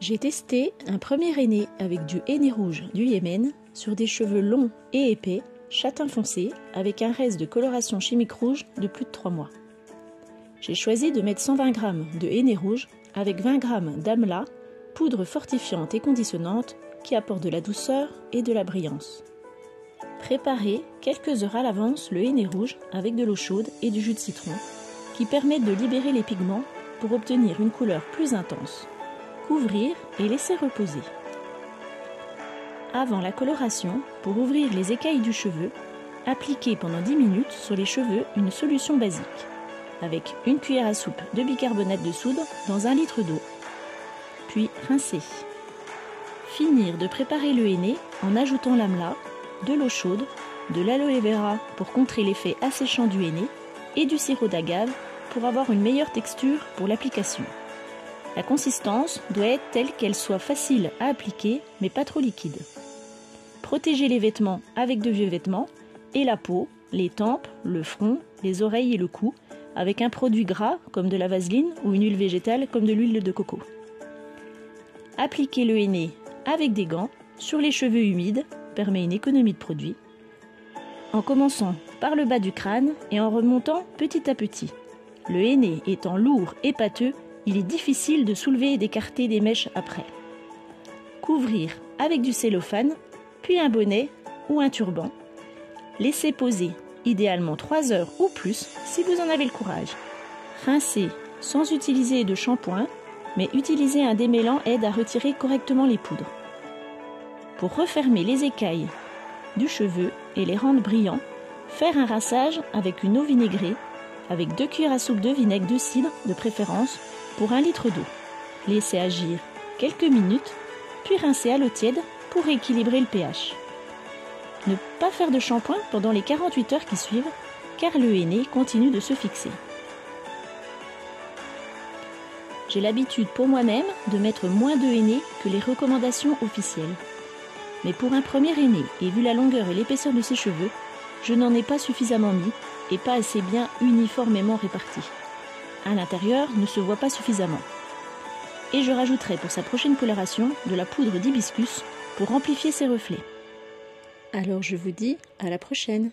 J'ai testé un premier henné avec du henné rouge du Yémen sur des cheveux longs et épais, châtain foncé, avec un reste de coloration chimique rouge de plus de 3 mois. J'ai choisi de mettre 120 g de henné rouge avec 20 g d'amla, poudre fortifiante et conditionnante qui apporte de la douceur et de la brillance. Préparez quelques heures à l'avance le henné rouge avec de l'eau chaude et du jus de citron qui permettent de libérer les pigments pour obtenir une couleur plus intense. Couvrir et laisser reposer. Avant la coloration, pour ouvrir les écailles du cheveu, appliquez pendant 10 minutes sur les cheveux une solution basique avec une cuillère à soupe de bicarbonate de soude dans 1 litre d'eau. Puis rincez. Finir de préparer le henné en ajoutant l'amla, de l'eau chaude, de l'aloe vera pour contrer l'effet asséchant du henné et du sirop d'agave pour avoir une meilleure texture pour l'application. La consistance doit être telle qu'elle soit facile à appliquer mais pas trop liquide. Protégez les vêtements avec de vieux vêtements et la peau, les tempes, le front, les oreilles et le cou avec un produit gras comme de la vaseline ou une huile végétale comme de l'huile de coco. Appliquez le henné avec des gants sur les cheveux humides permet une économie de produit en commençant par le bas du crâne et en remontant petit à petit. Le henné étant lourd et pâteux, il est difficile de soulever et d'écarter des mèches après. Couvrir avec du cellophane, puis un bonnet ou un turban. Laissez poser, idéalement 3 heures ou plus si vous en avez le courage. Rincez sans utiliser de shampoing, mais utiliser un démêlant aide à retirer correctement les poudres. Pour refermer les écailles du cheveu et les rendre brillants, faire un rinçage avec une eau vinaigrée, avec 2 cuillères à soupe de vinaigre de cidre de préférence, pour 1 litre d'eau. Laissez agir quelques minutes, puis rincer à l'eau tiède pour rééquilibrer le pH. Ne pas faire de shampoing pendant les 48 heures qui suivent, car le henné continue de se fixer. J'ai l'habitude pour moi-même de mettre moins de henné que les recommandations officielles. Mais pour un premier henné, et vu la longueur et l'épaisseur de ses cheveux, je n'en ai pas suffisamment mis et pas assez bien uniformément répartis. À l'intérieur ne se voit pas suffisamment. Et je rajouterai pour sa prochaine coloration de la poudre d'hibiscus pour amplifier ses reflets. Alors je vous dis à la prochaine.